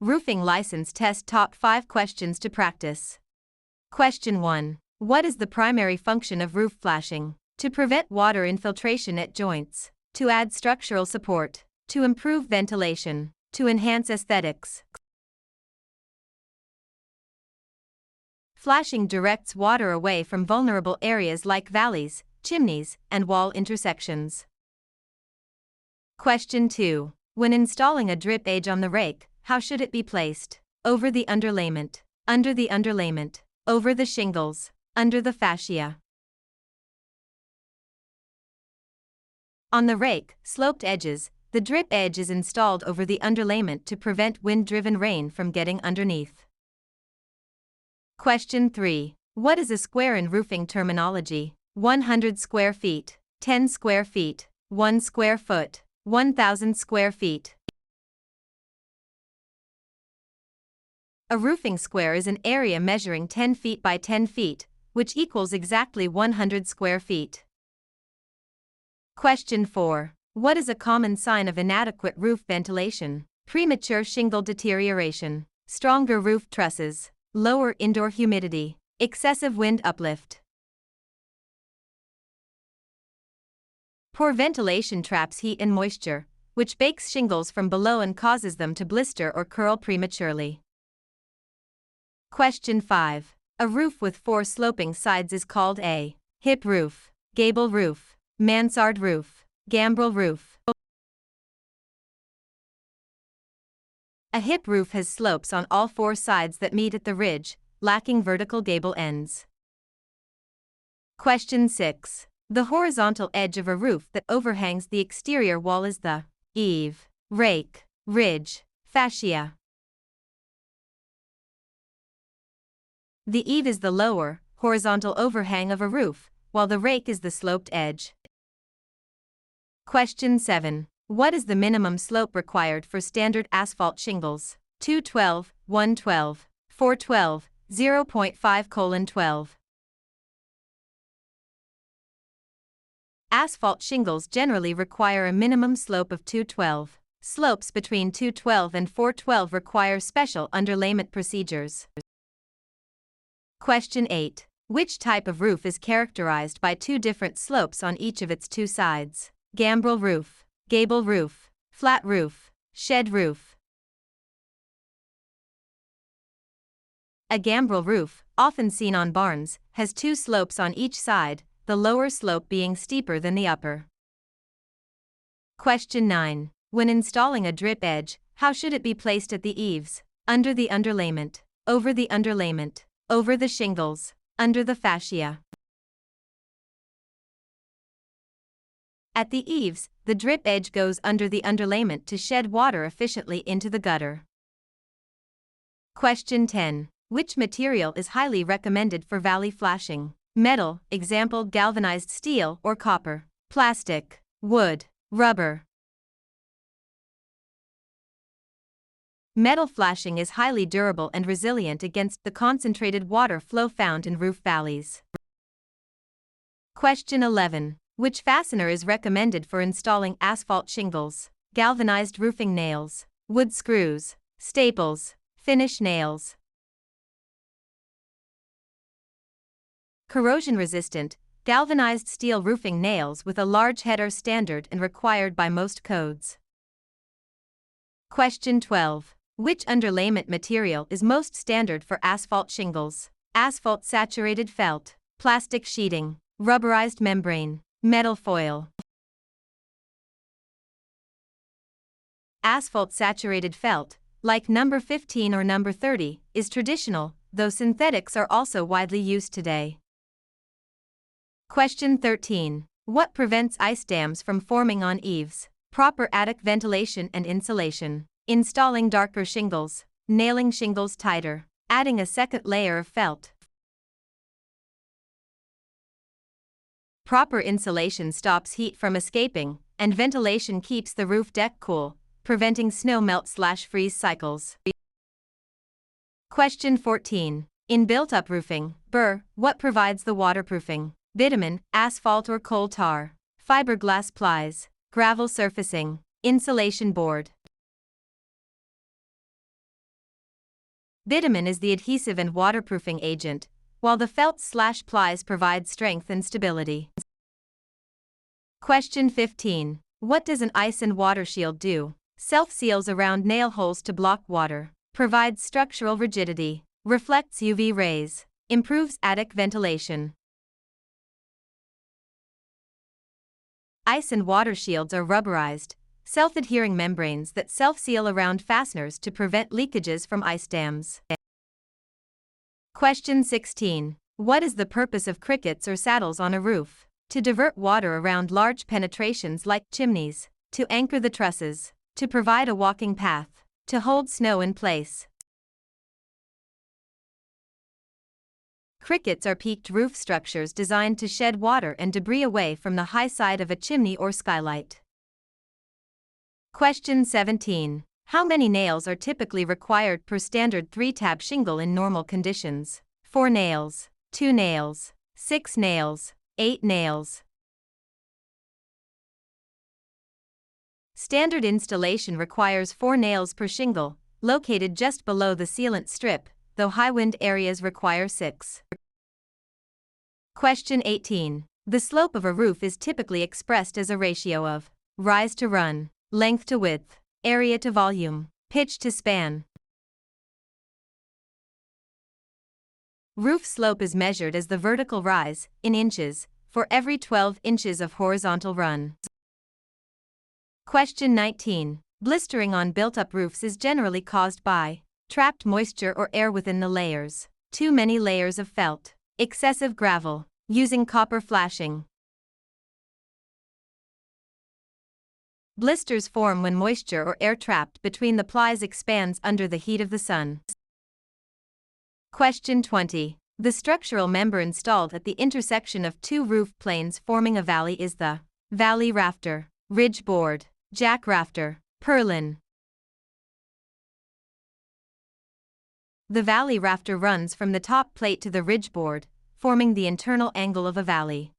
Roofing License Test Top 5 Questions to Practice. Question 1. What is the primary function of roof flashing? To prevent water infiltration at joints. To add structural support. To improve ventilation. To enhance aesthetics. Flashing directs water away from vulnerable areas like valleys, chimneys, and wall intersections. Question 2. When installing a drip edge on the rake, how should it be placed? Over the underlayment, under the underlayment, over the shingles, under the fascia. On the rake, sloped edges, the drip edge is installed over the underlayment to prevent wind-driven rain from getting underneath. Question 3. What is a square in roofing terminology? 100 square feet, 10 square feet, 1 square foot, 1,000 square feet. A roofing square is an area measuring 10 feet by 10 feet, which equals exactly 100 square feet. Question 4. What is a common sign of inadequate roof ventilation? Premature shingle deterioration, stronger roof trusses, lower indoor humidity, excessive wind uplift. Poor ventilation traps heat and moisture, which bakes shingles from below and causes them to blister or curl prematurely. Question 5. A roof with 4 sloping sides is called a hip roof, gable roof, mansard roof, gambrel roof. A hip roof has slopes on all 4 sides that meet at the ridge, lacking vertical gable ends. Question 6. The horizontal edge of a roof that overhangs the exterior wall is the eave, rake, ridge, fascia. The eave is the lower, horizontal overhang of a roof, while the rake is the sloped edge. Question 7. What is the minimum slope required for standard asphalt shingles? 212, 112, 412, 0.5:12. Asphalt shingles generally require a minimum slope of 212. Slopes between 212 and 412 require special underlayment procedures. Question 8. Which type of roof is characterized by 2 different slopes on each of its 2 sides? Gambrel roof, gable roof, flat roof, shed roof. A gambrel roof, often seen on barns, has 2 slopes on each side, the lower slope being steeper than the upper. Question 9. When installing a drip edge, how should it be placed at the eaves? Under the underlayment, over the underlayment, over the shingles, under the fascia. At the eaves, the drip edge goes under the underlayment to shed water efficiently into the gutter. Question 10. Which material is highly recommended for valley flashing? Metal, example galvanized steel or copper. Plastic, wood, rubber. Metal flashing is highly durable and resilient against the concentrated water flow found in roof valleys. Question 11. Which fastener is recommended for installing asphalt shingles? Galvanized roofing nails, wood screws, staples, finish nails. Corrosion-resistant, galvanized steel roofing nails with a large head are standard and required by most codes. Question 12. Which underlayment material is most standard for asphalt shingles? Asphalt saturated felt, plastic sheeting, rubberized membrane, metal foil. Asphalt saturated felt, like number 15 or number 30, is traditional, though synthetics are also widely used today. Question 13. What prevents ice dams from forming on eaves? Proper attic ventilation and insulation. Installing darker shingles, nailing shingles tighter, adding a second layer of felt. Proper insulation stops heat from escaping, and ventilation keeps the roof deck cool, preventing snow melt/freeze cycles. Question 14. In built-up roofing, what provides the waterproofing? Bitumen, asphalt or coal tar, fiberglass plies, gravel surfacing, insulation board. Bitumen is the adhesive and waterproofing agent, while the felt/plies provide strength and stability. Question 15. What does an ice and water shield do? Self-seals around nail holes to block water, provides structural rigidity, reflects UV rays, improves attic ventilation. Ice and water shields are rubberized, self-adhering membranes that self-seal around fasteners to prevent leakages from ice dams. Question 16. What is the purpose of crickets or saddles on a roof? To divert water around large penetrations like chimneys, to anchor the trusses, to provide a walking path, to hold snow in place. Crickets are peaked roof structures designed to shed water and debris away from the high side of a chimney or skylight. Question 17. How many nails are typically required per standard 3-tab shingle in normal conditions? 4 nails, 2 nails, 6 nails, 8 nails. Standard installation requires 4 nails per shingle, located just below the sealant strip, though high wind areas require 6. Question 18. The slope of a roof is typically expressed as a ratio of rise to run, length to width, area to volume, pitch to span. Roof slope is measured as the vertical rise, in inches, for every 12 inches of horizontal run. Question 19. Blistering on built-up roofs is generally caused by trapped moisture or air within the layers, too many layers of felt, excessive gravel, using copper flashing. Blisters form when moisture or air trapped between the plies expands under the heat of the sun. Question 20. The structural member installed at the intersection of 2 roof planes forming a valley is the valley rafter, ridge board, jack rafter, purlin. The valley rafter runs from the top plate to the ridge board, forming the internal angle of a valley.